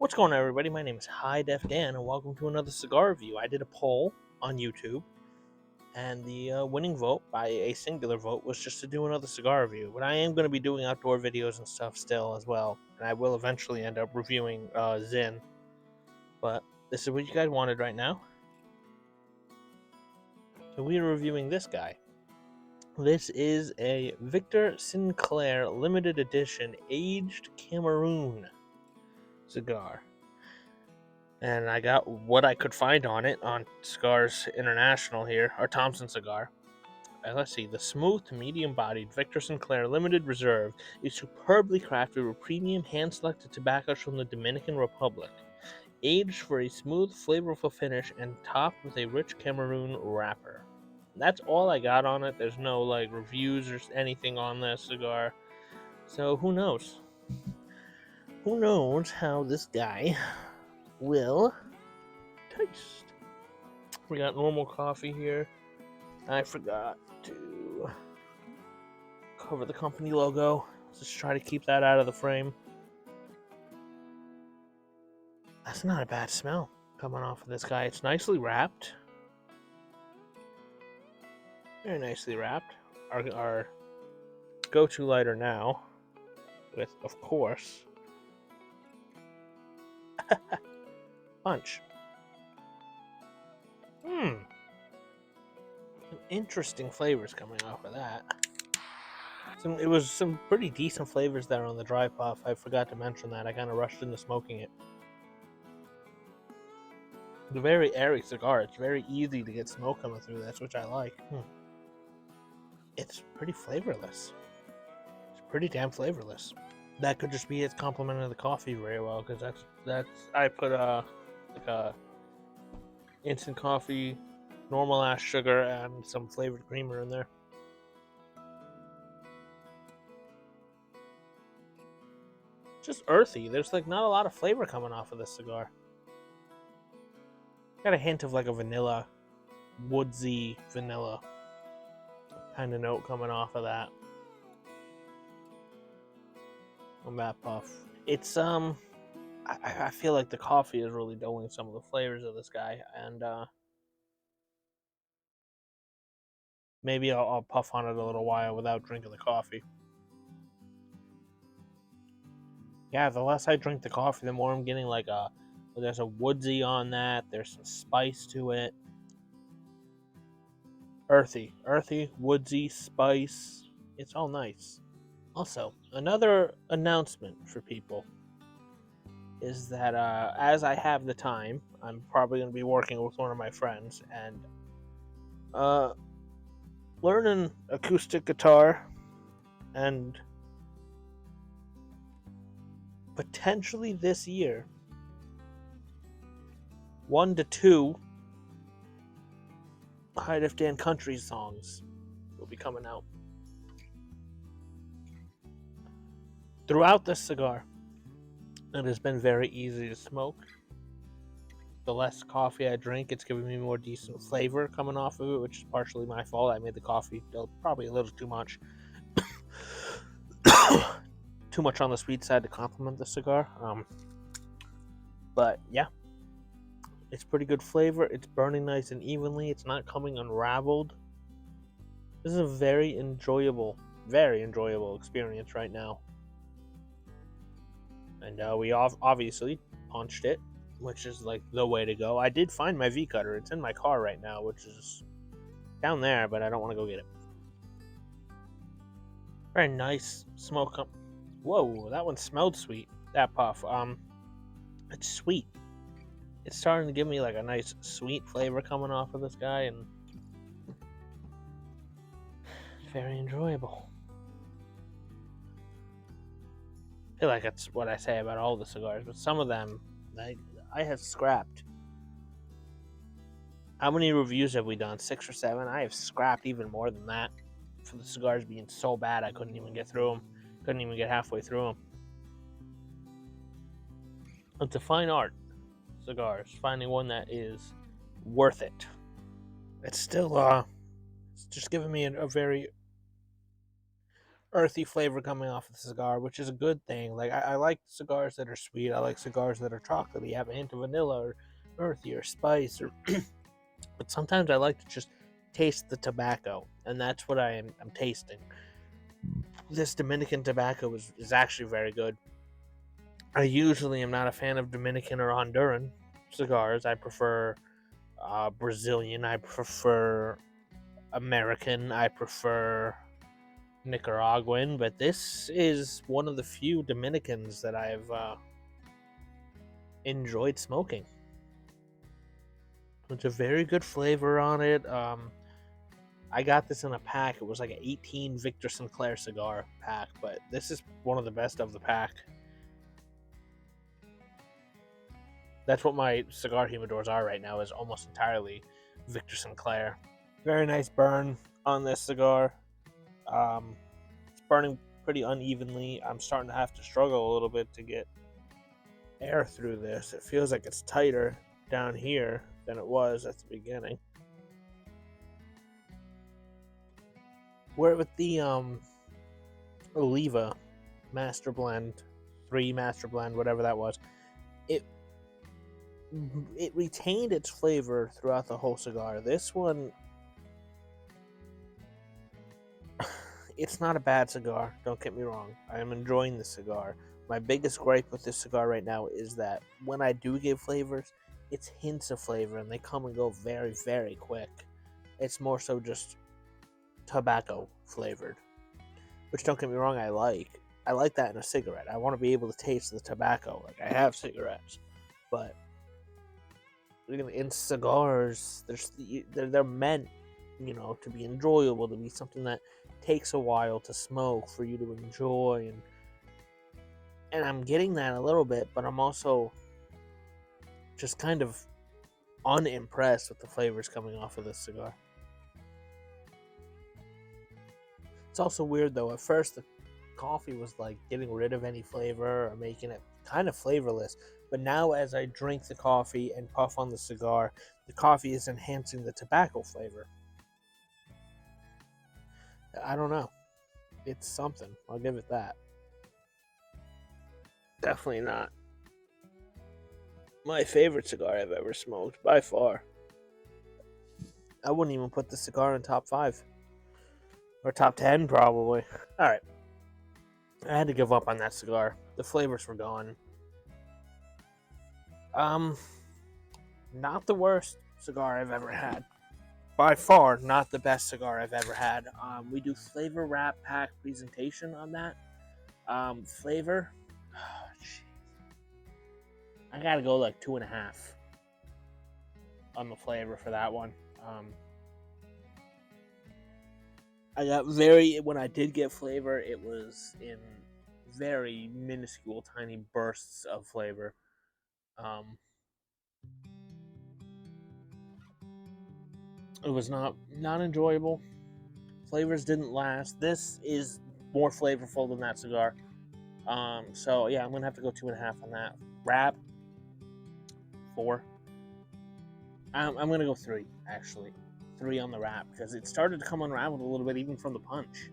What's going on, everybody? My name is High Def Dan, and welcome to another cigar review. I did a poll on YouTube, and the winning vote by a singular vote was just to do another cigar review. But I am going to be doing outdoor videos and stuff still as well, and I will eventually end up reviewing Zin. But this is what you guys wanted right now. So we are reviewing this guy. This is a Victor Sinclair limited edition aged Cameroon cigar. And I got what I could find on it on Cigars International here, or Thompson Cigar. Let's see, the smooth to medium-bodied Victor Sinclair Limited Reserve is superbly crafted with premium hand-selected tobaccos from the Dominican Republic, aged for a smooth, flavorful finish and topped with a rich Cameroon wrapper. That's all I got on it. There's no reviews or anything on this cigar, so who knows? Who knows how this guy will taste. We got normal coffee here. I forgot to cover the company logo. Let's just try to keep that out of the frame. That's not a bad smell coming off of this guy. It's nicely wrapped. Very nicely wrapped. Our go-to lighter now, with, of course, punch. Some interesting flavors coming off of that. It was some pretty decent flavors there on the dry puff. I forgot to mention that. I kind of rushed into smoking it. It's a very airy cigar. It's very easy to get smoke coming through this, which I like. It's pretty flavorless. It's pretty damn flavorless. That could just be it's complementing the coffee very well, because that's I put like a instant coffee, normal ash sugar, and some flavored creamer in there. Just earthy. There's not a lot of flavor coming off of this cigar. Got a hint of a vanilla, woodsy vanilla kind of note coming off of that. On that puff. It's I feel like the coffee is really dulling some of the flavors of this guy, and maybe I'll puff on it a little while without drinking the coffee. Yeah, the less I drink the coffee, the more I'm getting there's a woodsy on that. There's some spice to it. Earthy, woodsy, spice. It's all nice. Also, another announcement for people is that as I have the time, I'm probably going to be working with one of my friends and learning acoustic guitar and potentially this year 1 to 2 High Def Dan country songs will be coming out. Throughout this cigar, it has been very easy to smoke. The less coffee I drink, it's giving me more decent flavor coming off of it, which is partially my fault. I made the coffee probably a little too much. Too much on the sweet side to complement the cigar. But yeah, it's pretty good flavor. It's burning nice and evenly. It's not coming unraveled. This is a very enjoyable experience right now. And we obviously punched it, which is the way to go. I did find my V cutter. It's in my car right now, which is down there, but I don't want to go get it. Very nice smoke. Whoa, that one smelled sweet. That puff. It's sweet. It's starting to give me a nice sweet flavor coming off of this guy, and it's very enjoyable. I feel like that's what I say about all the cigars, but some of them I have scrapped. How many reviews have we done? 6 or 7? I have scrapped even more than that for the cigars being so bad I couldn't even get through them. Couldn't even get halfway through them. It's a fine art, cigars. Finding one that is worth it. It's still it's just giving me a very earthy flavor coming off of the cigar, which is a good thing. Like I like cigars that are sweet. I like cigars that are chocolatey, have a hint of vanilla or earthy or spice. Or but sometimes I like to just taste the tobacco, and that's what I'm tasting. This Dominican tobacco is actually very good. I usually am not a fan of Dominican or Honduran cigars. I prefer Brazilian. I prefer American. I prefer Nicaraguan. But this is one of the few Dominicans that I've enjoyed smoking. It's a very good flavor on it. I got this in a pack. It was like an 18 Victor Sinclair cigar pack, but this is one of the best of the pack. That's what my cigar humidors are right now, is almost entirely Victor Sinclair. Very nice burn on this cigar. It's burning pretty unevenly. I'm starting to have to struggle a little bit to get air through this. It feels like it's tighter down here than it was at the beginning. Where with the Oliva Master Blend, 3 Master Blend, whatever that was, it retained its flavor throughout the whole cigar. This one, it's not a bad cigar, don't get me wrong. I am enjoying the cigar. My biggest gripe with this cigar right now is that when I do give flavors, it's hints of flavor, and they come and go very, very quick. It's more so just tobacco flavored, which, don't get me wrong, I like that in a cigarette. I want to be able to taste the tobacco like I have cigarettes, but in cigars, they're meant, to be enjoyable, to be something that takes a while to smoke for you to enjoy, and I'm getting that a little bit, but I'm also just kind of unimpressed with the flavors coming off of this cigar. It's also weird though. At first, the coffee was like getting rid of any flavor or making it kind of flavorless. But now, as I drink the coffee and puff on the cigar, the coffee is enhancing the tobacco flavor. I don't know. It's something. I'll give it that. Definitely not my favorite cigar I've ever smoked, by far. I wouldn't even put the cigar in top 5. Or top 10, probably. Alright. I had to give up on that cigar. The flavors were gone. Not the worst cigar I've ever had. By far, not the best cigar I've ever had. We do flavor wrap pack presentation on that. Flavor. Oh, I gotta go like 2.5 on the flavor for that one. I got when I did get flavor, it was in very minuscule, tiny bursts of flavor. It was not enjoyable. Flavors didn't last. This is more flavorful than that cigar. So yeah, I'm gonna have to go 2.5 on that. Wrap 4. I'm gonna go 3 actually. 3 on the wrap, because it started to come unraveled a little bit even from the punch.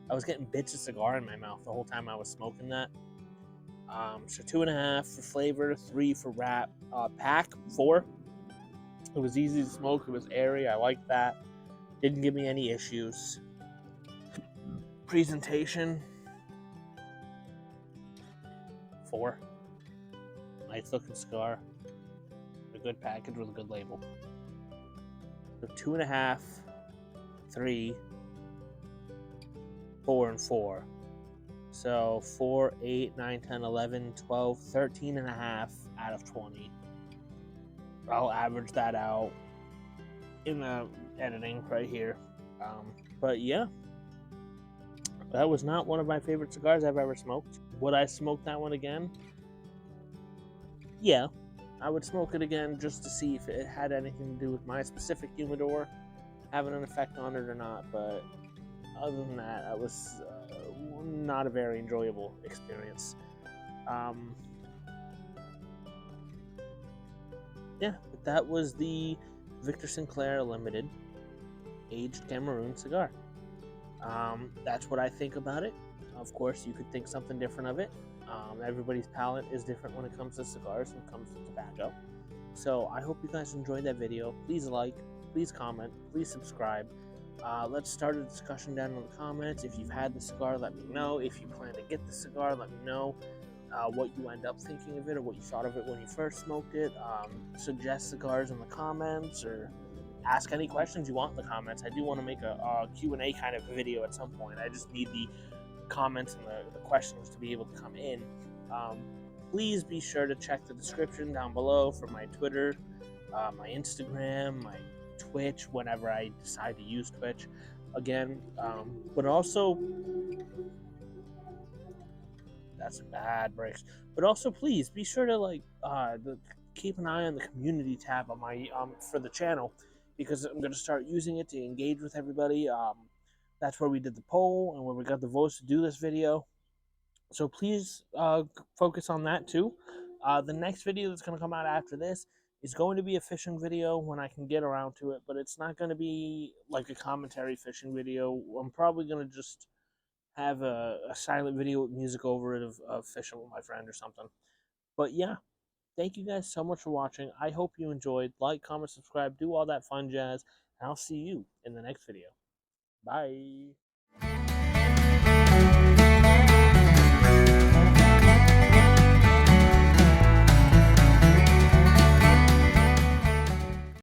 I was getting bits of cigar in my mouth the whole time I was smoking that. So 2.5 for flavor, 3 for wrap. Pack 4. It was easy to smoke. It was airy. I liked that. Didn't give me any issues. Presentation 4. Nice looking cigar. A good package with a good label. So 2.5, 3, 4, and 4. So 4, 8, 9, 10, 11, 12, 13.5 out of 20. I'll average that out in the editing right here. But yeah, that was not one of my favorite cigars I've ever smoked. Would I smoke that one again? Yeah, I would smoke it again just to see if it had anything to do with my specific humidor having an effect on it or not. But other than that, it was not a very enjoyable experience. Yeah, but that was the Victor Sinclair Limited Aged Cameroon cigar. That's what I think about it. Of course, you could think something different of it. Everybody's palate is different when it comes to cigars and comes to tobacco. So I hope you guys enjoyed that video. Please like, please comment, please subscribe. Let's start a discussion down in the comments. If you've had the cigar, let me know. If you plan to get the cigar, let me know what you end up thinking of it or what you thought of it when you first smoked it. Suggest cigars in the comments or ask any questions you want in the comments. I do want to make a Q&A kind of video at some point. I just need the comments and the questions to be able to come in. Please be sure to check the description down below for my Twitter, my Instagram, my Twitch, whenever I decide to use Twitch again. But also, that's bad breaks. But also, please be sure to keep an eye on the community tab on my for the channel, because I'm going to start using it to engage with everybody. That's where we did the poll and where we got the votes to do this video. So please focus on that too. The next video that's going to come out after this is going to be a fishing video when I can get around to it, but it's not going to be like a commentary fishing video. I'm probably going to just have a silent video with music over it of fishing with my friend or something. But yeah, thank you guys so much for watching. I hope you enjoyed. Like, comment, subscribe, do all that fun jazz, and I'll see you in the next video. Bye.